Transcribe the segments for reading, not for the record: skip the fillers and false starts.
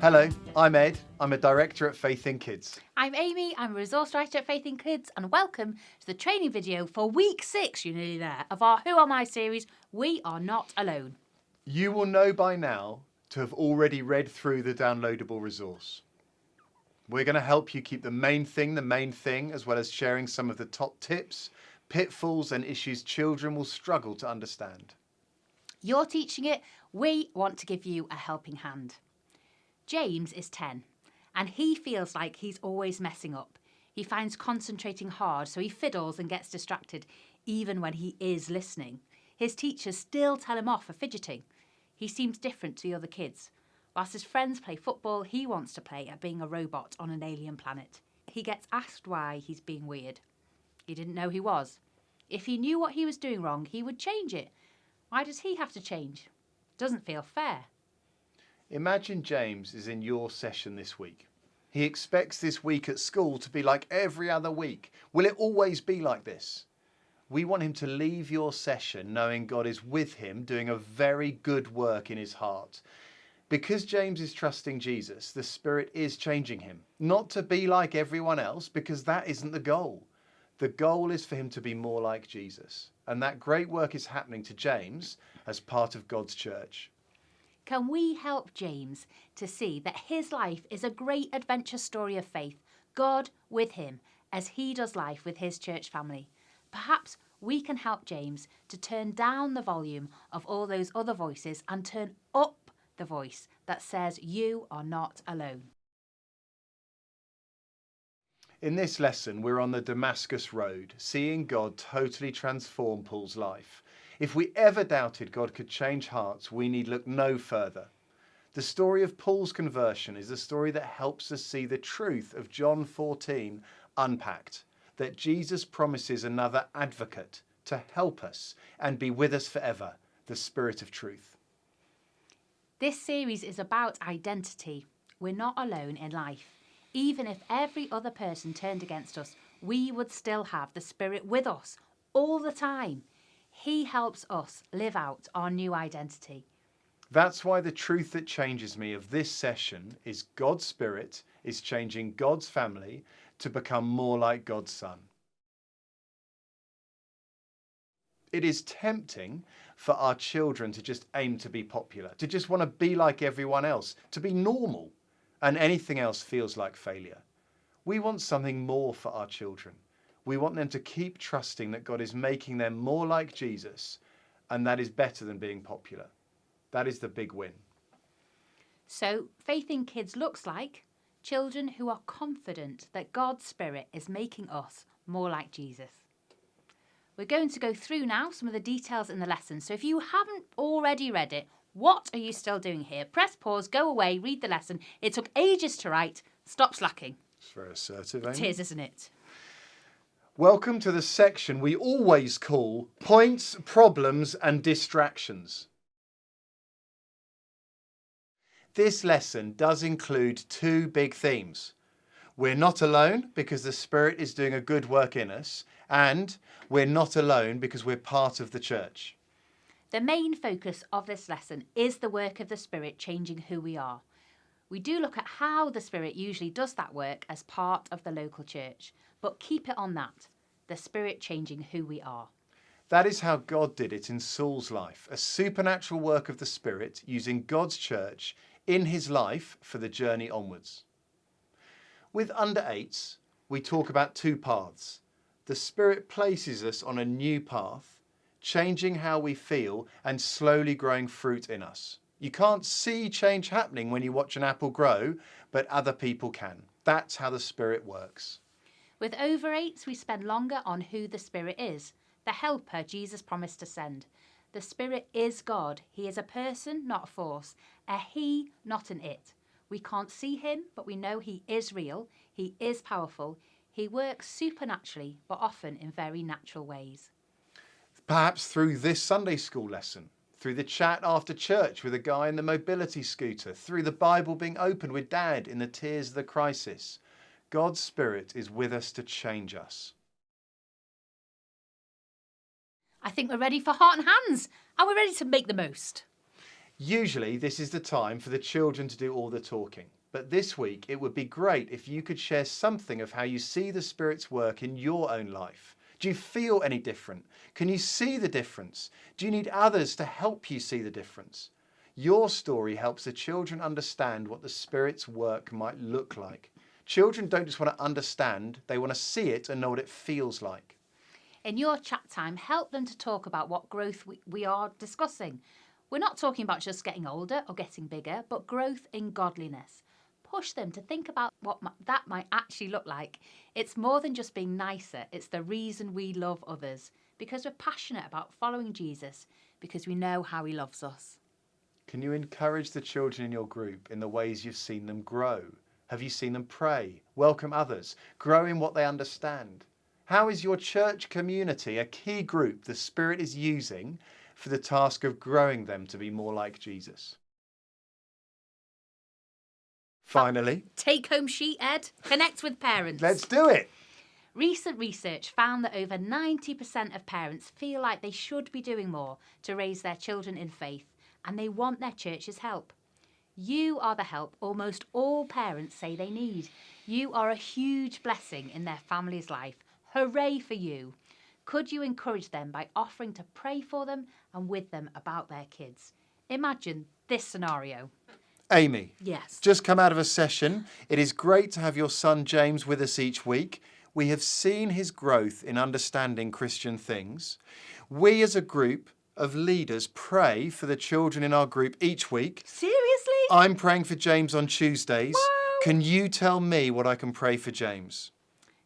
Hello, I'm Ed. I'm a director at Faith in Kids. I'm Amy, I'm a resource writer at Faith in Kids, and welcome to the training video for week 6, you're nearly there, of our Who Am I series, We Are Not Alone. You will know by now to have already read through the downloadable resource. We're going to help you keep the main thing, as well as sharing some of the top tips, pitfalls and issues children will struggle to understand. You're teaching it, we want to give you a helping hand. James is 10 and he feels like he's always messing up. He finds concentrating hard, so he fiddles and gets distracted even when he is listening. His teachers still tell him off for fidgeting. He seems different to the other kids. Whilst his friends play football, he wants to play at being a robot on an alien planet. He gets asked why he's being weird. He didn't know he was. If he knew what he was doing wrong, he would change it. Why does he have to change? Doesn't feel fair. Imagine James is in your session this week. He expects this week at school to be like every other week. Will it always be like this? We want him to leave your session knowing God is with him, doing a very good work in his heart. Because James is trusting Jesus, the Spirit is changing him. Not to be like everyone else, because that isn't the goal. The goal is for him to be more like Jesus. And that great work is happening to James as part of God's church. Can we help James to see that his life is a great adventure story of faith, God with him, as he does life with his church family? Perhaps we can help James to turn down the volume of all those other voices and turn up the voice that says you are not alone. In this lesson, we're on the Damascus Road, seeing God totally transform Paul's life. If we ever doubted God could change hearts, we need look no further. The story of Paul's conversion is the story that helps us see the truth of John 14 unpacked, that Jesus promises another advocate to help us and be with us forever, the Spirit of truth. This series is about identity. We're not alone in life. Even if every other person turned against us, we would still have the Spirit with us all the time. He helps us live out our new identity. That's why the truth that changes me of this session is God's Spirit is changing God's family to become more like God's Son. It is tempting for our children to just aim to be popular, to just want to be like everyone else, to be normal, and anything else feels like failure. We want something more for our children. We want them to keep trusting that God is making them more like Jesus, and that is better than being popular. That is the big win. So, Faith in Kids looks like children who are confident that God's Spirit is making us more like Jesus. We're going to go through now some of the details in the lesson. So if you haven't already read it, what are you still doing here? Press pause, go away, read the lesson. It took ages to write. Stop slacking. It's very assertive, Amy. It is, isn't it? Welcome to the section we always call points, problems and distractions. This lesson does include two big themes. We're not alone because the Spirit is doing a good work in us, and we're not alone because we're part of the church. The main focus of this lesson is the work of the Spirit changing who we are. We do look at how the Spirit usually does that work as part of the local church, but keep it on that, the Spirit changing who we are. That is how God did it in Saul's life, a supernatural work of the Spirit using God's church in his life for the journey onwards. With under 8s, we talk about two paths. The Spirit places us on a new path, changing how we feel and slowly growing fruit in us. You can't see change happening when you watch an apple grow, but other people can. That's how the Spirit works. With over 8s, we spend longer on who the Spirit is, the helper Jesus promised to send. The Spirit is God. He is a person, not a force, a he, not an it. We can't see him, but we know he is real. He is powerful. He works supernaturally, but often in very natural ways. Perhaps through this Sunday school lesson, through the chat after church with a guy in the mobility scooter, through the Bible being opened with Dad in the tears of the crisis. God's Spirit is with us to change us. I think we're ready for heart and hands, and we're ready to make the most. Usually this is the time for the children to do all the talking. But this week it would be great if you could share something of how you see the Spirit's work in your own life. Do you feel any different? Can you see the difference? Do you need others to help you see the difference? Your story helps the children understand what the Spirit's work might look like. Children don't just want to understand, they want to see it and know what it feels like. In your chat time, help them to talk about what growth we are discussing. We're not talking about just getting older or getting bigger, but growth in godliness. Push them to think about what that might actually look like. It's more than just being nicer. It's the reason we love others, because we're passionate about following Jesus, because we know how he loves us. Can you encourage the children in your group in the ways you've seen them grow? Have you seen them pray, welcome others, grow in what they understand? How is your church community a key group the Spirit is using for the task of growing them to be more like Jesus? Finally, Take home sheet, Ed. Connect with parents. let's do it. Recent research found that over 90% of parents feel like they should be doing more to raise their children in faith, and they want their church's help. You are the help almost all parents say they need. You are a huge blessing in their family's life. Hooray for you. Could you encourage them by offering to pray for them and with them about their kids? Imagine this scenario. Amy, Yes. just come out of a session. It is great to have your son James with us each week. We have seen his growth in understanding Christian things. We as a group of leaders pray for the children in our group each week. Seriously? I'm praying for James on Tuesdays. Wow. Can you tell me what I can pray for James?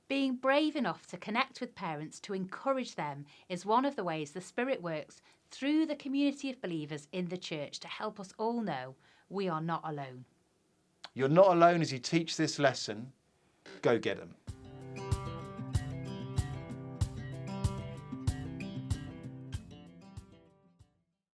Being brave enough to connect with parents to encourage them is one of the ways the Spirit works through the community of believers in the church to help us all know we are not alone. You're not alone as you teach this lesson. Go get them.